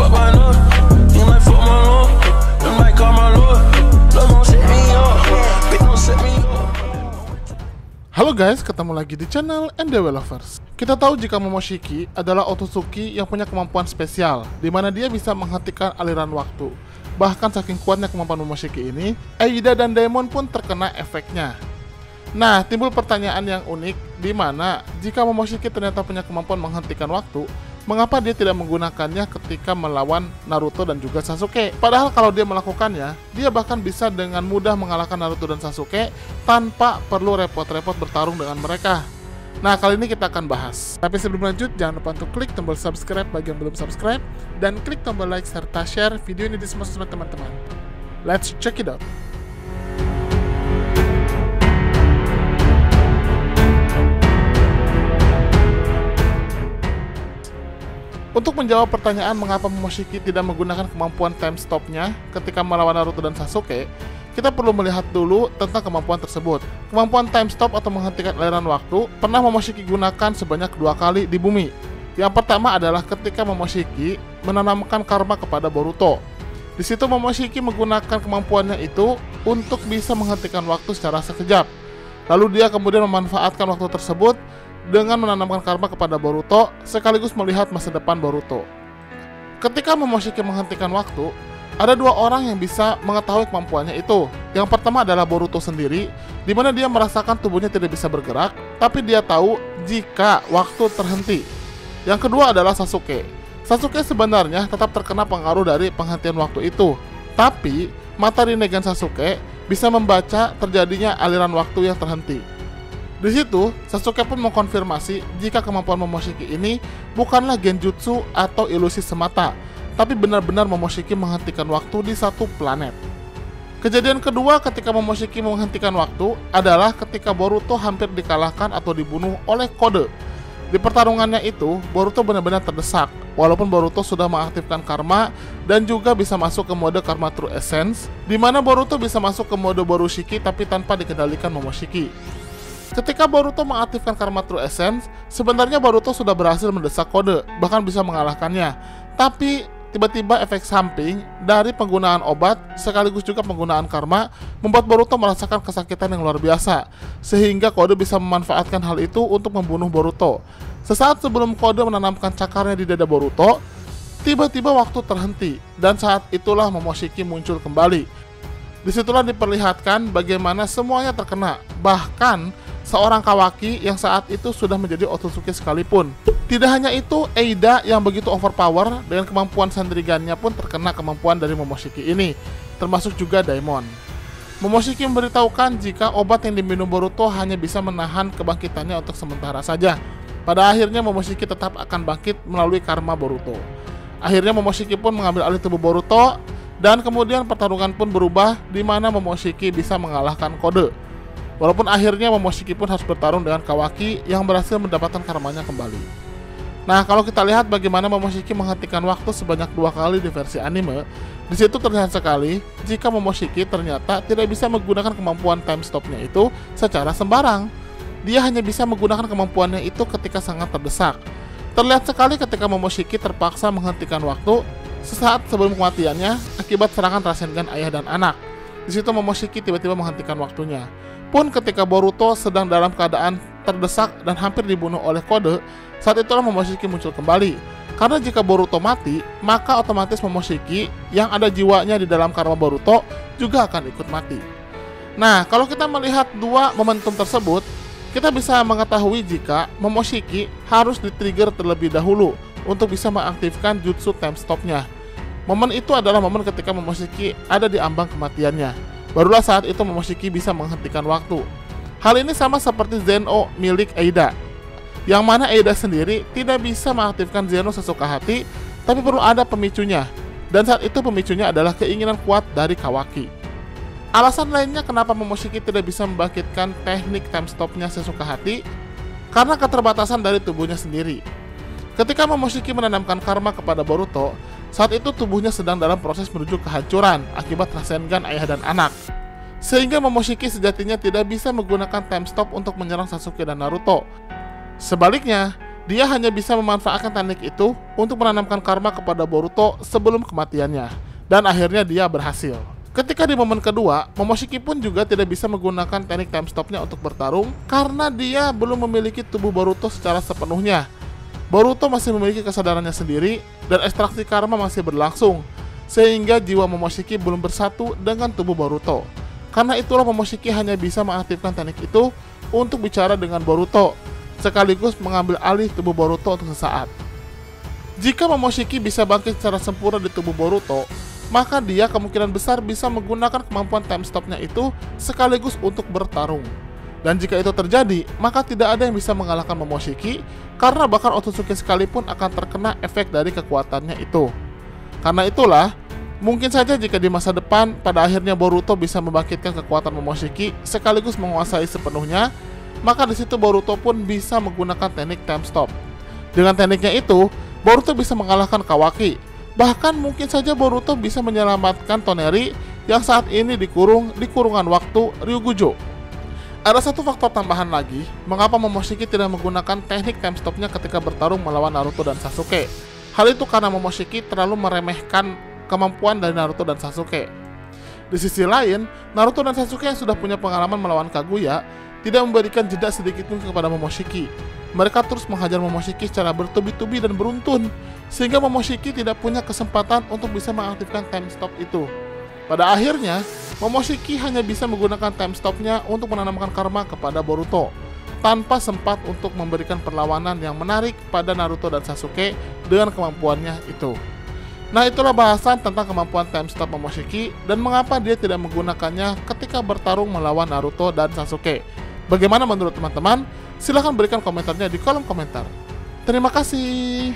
fuck my love. You might fuck my love. You might call my love. Love gon' set me up. Bitch gon' set me up. Halo guys, ketemu lagi di channel NDW Lovers. Kita tahu jika Momoshiki adalah Otsutsuki yang punya kemampuan spesial, di mana dia bisa menghentikan aliran waktu. Bahkan saking kuatnya kemampuan Momoshiki ini, Aida dan Daemon pun terkena efeknya. Nah, timbul pertanyaan yang unik, di mana jika Momoshiki ternyata punya kemampuan menghentikan waktu, mengapa dia tidak menggunakannya ketika melawan Naruto dan juga Sasuke? Padahal kalau dia melakukannya, dia bahkan bisa dengan mudah mengalahkan Naruto dan Sasuke tanpa perlu repot-repot bertarung dengan mereka. Nah, kali ini kita akan bahas. Tapi sebelum lanjut, jangan lupa untuk klik tombol subscribe bagi yang belum subscribe, dan klik tombol like serta share video ini di semua sosmed teman-teman. Let's check it out. Untuk menjawab pertanyaan mengapa Momoshiki tidak menggunakan kemampuan time stop-nya ketika melawan Naruto dan Sasuke, kita perlu melihat dulu tentang kemampuan tersebut. Kemampuan time stop atau menghentikan aliran waktu pernah Momoshiki gunakan sebanyak 2 kali di bumi. Yang pertama adalah ketika Momoshiki menanamkan karma kepada Boruto. Di situ Momoshiki menggunakan kemampuannya itu untuk bisa menghentikan waktu secara sekejap. Lalu dia kemudian memanfaatkan waktu tersebut dengan menanamkan karma kepada Boruto sekaligus melihat masa depan Boruto. Ketika Momoshiki menghentikan waktu, ada 2 orang yang bisa mengetahui kemampuannya itu. Yang pertama adalah Boruto sendiri, di mana dia merasakan tubuhnya tidak bisa bergerak, tapi dia tahu jika waktu terhenti. Yang kedua adalah Sasuke. Sasuke sebenarnya tetap terkena pengaruh dari penghentian waktu itu, tapi mata Rinnegan Sasuke bisa membaca terjadinya aliran waktu yang terhenti. Di situ, Sasuke pun mengkonfirmasi jika kemampuan Momoshiki ini bukanlah genjutsu atau ilusi semata, tapi benar-benar Momoshiki menghentikan waktu di satu planet. Kejadian kedua ketika Momoshiki menghentikan waktu adalah ketika Boruto hampir dikalahkan atau dibunuh oleh Kode. Di pertarungannya itu, Boruto benar-benar terdesak, walaupun Boruto sudah mengaktifkan karma dan juga bisa masuk ke mode Karma True Essence, di mana Boruto bisa masuk ke mode Borushiki tapi tanpa dikendalikan Momoshiki. Ketika Boruto mengaktifkan Karma True Essence, sebenarnya Boruto sudah berhasil mendesak Kode, bahkan bisa mengalahkannya. Tapi tiba-tiba efek samping dari penggunaan obat sekaligus juga penggunaan karma membuat Boruto merasakan kesakitan yang luar biasa, sehingga Kode bisa memanfaatkan hal itu untuk membunuh Boruto. Sesaat sebelum Kode menanamkan cakarnya di dada Boruto, tiba-tiba waktu terhenti, dan saat itulah Momoshiki muncul kembali. Disitulah diperlihatkan bagaimana semuanya terkena, bahkan seorang Kawaki yang saat itu sudah menjadi Otsutsuki sekalipun. Tidak hanya itu, Aida yang begitu overpower dengan kemampuan Sandrigannya pun terkena kemampuan dari Momoshiki ini, termasuk juga Daemon. Momoshiki memberitahukan jika obat yang diminum Boruto hanya bisa menahan kebangkitannya untuk sementara saja. Pada akhirnya Momoshiki tetap akan bangkit melalui karma Boruto. Akhirnya Momoshiki pun mengambil alih tubuh Boruto, dan kemudian pertarungan pun berubah di mana Momoshiki bisa mengalahkan Kode. Walaupun akhirnya Momoshiki pun harus bertarung dengan Kawaki yang berhasil mendapatkan karmanya kembali. Nah, kalau kita lihat bagaimana Momoshiki menghentikan waktu sebanyak 2 kali di versi anime, di situ terlihat sekali jika Momoshiki ternyata tidak bisa menggunakan kemampuan time stop-nya itu secara sembarang. Dia hanya bisa menggunakan kemampuannya itu ketika sangat terdesak. Terlihat sekali ketika Momoshiki terpaksa menghentikan waktu sesaat sebelum kematiannya akibat serangan Rasengan ayah dan anak. Di situ Momoshiki tiba-tiba menghentikan waktunya. Pun ketika Boruto sedang dalam keadaan terdesak dan hampir dibunuh oleh Kode, saat itulah Momoshiki muncul kembali. Karena jika Boruto mati, maka otomatis Momoshiki yang ada jiwanya di dalam karma Boruto juga akan ikut mati. Nah, kalau kita melihat 2 momentum tersebut, kita bisa mengetahui jika Momoshiki harus di-trigger terlebih dahulu untuk bisa mengaktifkan jutsu time stop-nya. Momen itu adalah momen ketika Momoshiki ada di ambang kematiannya. Barulah saat itu Momoshiki bisa menghentikan waktu. Hal ini sama seperti Zeno milik Aida, yang mana Aida sendiri tidak bisa mengaktifkan Zeno sesuka hati, tapi perlu ada pemicunya. Dan saat itu pemicunya adalah keinginan kuat dari Kawaki. Alasan lainnya kenapa Momoshiki tidak bisa membangkitkan teknik time stop-nya sesuka hati, karena keterbatasan dari tubuhnya sendiri. Ketika Momoshiki menanamkan karma kepada Boruto, saat itu tubuhnya sedang dalam proses menuju kehancuran akibat Rasengan ayah dan anak. Sehingga Momoshiki sejatinya tidak bisa menggunakan time stop untuk menyerang Sasuke dan Naruto. Sebaliknya, Dia hanya bisa memanfaatkan teknik itu untuk menanamkan karma kepada Boruto sebelum kematiannya, dan akhirnya dia berhasil. Ketika di momen kedua, Momoshiki pun juga tidak bisa menggunakan teknik time stopnya untuk bertarung karena dia belum memiliki tubuh Boruto secara sepenuhnya. Boruto masih memiliki kesadarannya sendiri dan ekstraksi karma masih berlangsung, sehingga jiwa Momoshiki belum bersatu dengan tubuh Boruto. Karena itulah Momoshiki hanya bisa mengaktifkan teknik itu untuk bicara dengan Boruto, sekaligus mengambil alih tubuh Boruto untuk sesaat. Jika Momoshiki bisa bangkit secara sempurna di tubuh Boruto, maka dia kemungkinan besar bisa menggunakan kemampuan time stopnya itu sekaligus untuk bertarung. Dan jika itu terjadi, maka tidak ada yang bisa mengalahkan Momoshiki, karena bahkan Otsutsuki sekalipun akan terkena efek dari kekuatannya itu. Karena itulah, mungkin saja jika di masa depan pada akhirnya Boruto bisa membangkitkan kekuatan Momoshiki sekaligus menguasai sepenuhnya, maka di situ Boruto pun bisa menggunakan teknik time stop. Dengan tekniknya itu, Boruto bisa mengalahkan Kawaki. Bahkan mungkin saja Boruto bisa menyelamatkan Toneri yang saat ini dikurung di kurungan waktu Ryugujo. Ada satu faktor tambahan lagi, mengapa Momoshiki tidak menggunakan teknik time stopnya ketika bertarung melawan Naruto dan Sasuke. Hal itu karena Momoshiki terlalu meremehkan kemampuan dari Naruto dan Sasuke. Di sisi lain, Naruto dan Sasuke yang sudah punya pengalaman melawan Kaguya tidak memberikan jeda sedikitpun kepada Momoshiki. Mereka terus menghajar Momoshiki secara bertubi-tubi dan beruntun, sehingga Momoshiki tidak punya kesempatan untuk bisa mengaktifkan time stop itu. Pada akhirnya, Momoshiki hanya bisa menggunakan time stopnya untuk menanamkan karma kepada Boruto, tanpa sempat untuk memberikan perlawanan yang menarik pada Naruto dan Sasuke dengan kemampuannya itu. Nah, itulah bahasan tentang kemampuan time stop Momoshiki dan mengapa dia tidak menggunakannya ketika bertarung melawan Naruto dan Sasuke. Bagaimana menurut teman-teman? Silahkan berikan komentarnya di kolom komentar. Terima kasih.